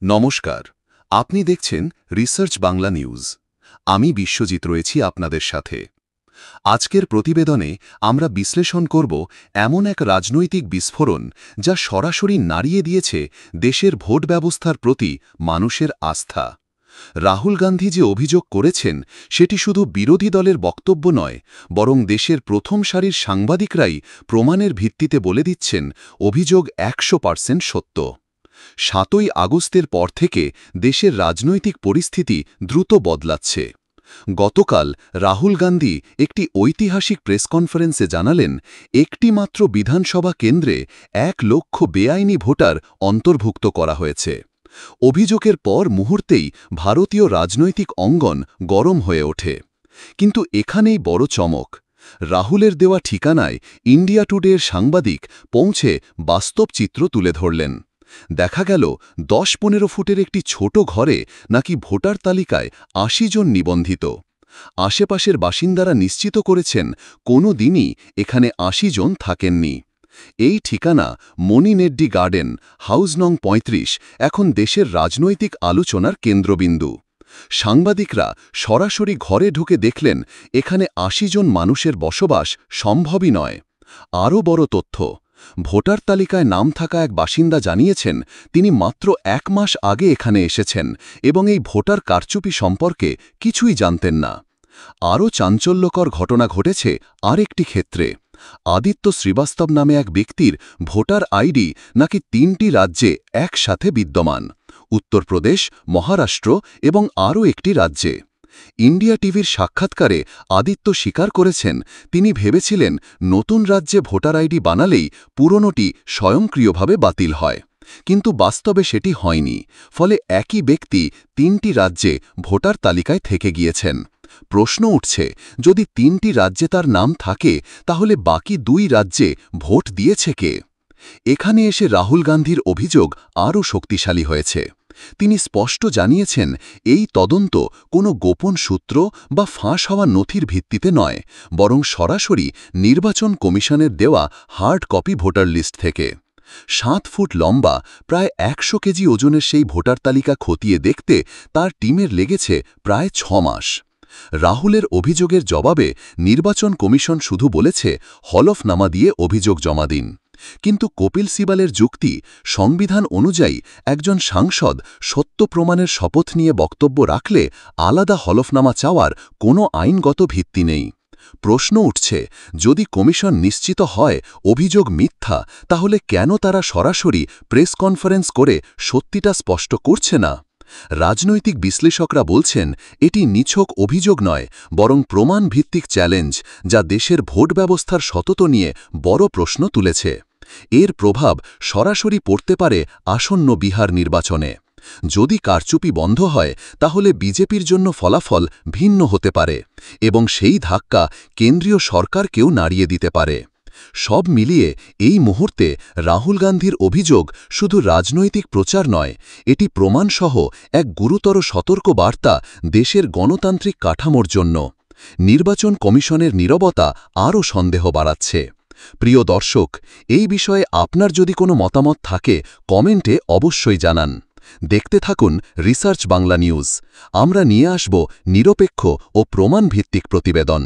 নমস্কার, আপনি দেখছেন রিসার্চ বাংলা নিউজ। আমি বিশ্বজিৎ রয়েছি আপনাদের সাথে। আজকের প্রতিবেদনে আমরা বিশ্লেষণ করব এমন এক রাজনৈতিক বিস্ফোরণ যা সরাসরি নাড়িয়ে দিয়েছে দেশের ভোট ব্যবস্থার প্রতি মানুষের আস্থা। রাহুল গান্ধী যে অভিযোগ করেছেন সেটি শুধু বিরোধী দলের বক্তব্য নয়, বরং দেশের প্রথম সারির সাংবাদিকরাই প্রমাণের ভিত্তিতে বলে দিচ্ছেন অভিযোগ ১০০% সত্য। ৭ই আগস্টের পর থেকে দেশের রাজনৈতিক পরিস্থিতি দ্রুত বদলাচ্ছে। গতকাল রাহুল গান্ধী একটি ঐতিহাসিক প্রেস কনফারেন্সে জানালেন, একটি মাত্র বিধানসভা কেন্দ্রে ১ লক্ষ বেআইনি ভোটার অন্তর্ভুক্ত করা হয়েছে। অভিযোগের পর মুহূর্তেই ভারতীয় রাজনৈতিক অঙ্গন গরম হয়ে ওঠে। কিন্তু এখানেই বড় চমক। রাহুলের দেওয়া ঠিকানায় ইন্ডিয়া টুডের সাংবাদিক পৌঁছে বাস্তব চিত্র তুলে ধরলেন। দেখা গেল ১০-১৫ ফুটের একটি ছোট ঘরে নাকি ভোটার তালিকায় ৮০ জন নিবন্ধিত। আশেপাশের বাসিন্দারা নিশ্চিত করেছেন কোনো দিনই এখানে ৮০ জন থাকেননি। এই ঠিকানা মণিনেড্ডি গার্ডেন, হাউস নং ৩৫, এখন দেশের রাজনৈতিক আলোচনার কেন্দ্রবিন্দু। সাংবাদিকরা সরাসরি ঘরে ঢুকে দেখলেন এখানে ৮০ জন মানুষের বসবাস সম্ভবই নয়। আরও বড় তথ্য, ভোটার তালিকায় নাম থাকা এক বাসিন্দা জানিয়েছেন তিনি মাত্র ১ মাস আগে এখানে এসেছেন এবং এই ভোটার কারচুপি সম্পর্কে কিছুই জানতেন না। আরও চাঞ্চল্যকর ঘটনা ঘটেছে আরেকটি ক্ষেত্রে। আদিত্য শ্রীবাস্তব নামে এক ব্যক্তির ভোটার আইডি নাকি ৩টি রাজ্যে একসাথে বিদ্যমান: উত্তরপ্রদেশ, মহারাষ্ট্র এবং আরও একটি রাজ্যে। ইন্ডিয়া টিভির সাক্ষাৎকারে আদিত্য স্বীকার করেছেন তিনি ভেবেছিলেন নতুন রাজ্যে ভোটার আইডি বানালেই পুরনোটি স্বয়ংক্রিয়ভাবে বাতিল হয়, কিন্তু বাস্তবে সেটি হয়নি। ফলে একই ব্যক্তি ৩টি রাজ্যে ভোটার তালিকায় থেকে গিয়েছেন। প্রশ্ন উঠছে, যদি ৩টি রাজ্যে তার নাম থাকে তাহলে বাকি ২ রাজ্যে ভোট দিয়েছে কে? এখানে এসে রাহুল গান্ধীর অভিযোগ আরও শক্তিশালী হয়েছে। তিনি স্পষ্ট জানিয়েছেন এই তদন্ত কোনো গোপন সূত্র বা ফাঁস হওয়া নথির ভিত্তিতে নয়, বরং সরাসরি নির্বাচন কমিশনের দেওয়া হার্ড কপি ভোটার লিস্ট থেকে। ৭ ফুট লম্বা, প্রায় ১০০ কেজি ওজনের সেই ভোটার তালিকা খতিয়ে দেখতে তার টিমের লেগেছে প্রায় ৬ মাস। রাহুলের অভিযোগের জবাবে নির্বাচন কমিশন শুধু বলেছে হলফনামা দিয়ে অভিযোগ জমা দিন। কিন্তু কপিল সিবালের যুক্তি, সংবিধান অনুযায়ী একজন সাংসদ সত্য প্রমাণের শপথ নিয়ে বক্তব্য রাখলে আলাদা হলফনামা চাওয়ার কোনো আইনগত ভিত্তি নেই। প্রশ্ন উঠছে, যদি কমিশন নিশ্চিত হয় অভিযোগ মিথ্যা, তাহলে কেন তারা সরাসরি প্রেস কনফারেন্স করে সত্যিটা স্পষ্ট করছে না? রাজনৈতিক বিশ্লেষকরা বলছেন এটি নিছক অভিযোগ নয়, বরং প্রমাণ ভিত্তিক চ্যালেঞ্জ, যা দেশের ভোট ব্যবস্থার সতত নিয়ে বড় প্রশ্ন তুলেছে। এর প্রভাব সরাসরি পড়তে পারে আসন্ন বিহার নির্বাচনে। যদি কারচুপি বন্ধ হয় তাহলে বিজেপির জন্য ফলাফল ভিন্ন হতে পারে এবং সেই ধাক্কা কেন্দ্রীয় সরকারকেও নাড়িয়ে দিতে পারে। সব মিলিয়ে এই মুহূর্তে রাহুল গান্ধীর অভিযোগ শুধু রাজনৈতিক প্রচার নয়, এটি প্রমাণসহ এক গুরুতর সতর্ক বার্তা দেশের গণতান্ত্রিক কাঠামোর জন্য। নির্বাচন কমিশনের নীরবতা আরও সন্দেহ বাড়াচ্ছে। প্রিয় দর্শক, এই বিষয়ে আপনার যদি কোনো মতামত থাকে কমেন্টে অবশ্যই জানান। দেখতে থাকুন রিসার্চ বাংলা নিউজ। আমরা নিয়ে আসব নিরপেক্ষ ও প্রমাণভিত্তিক প্রতিবেদন।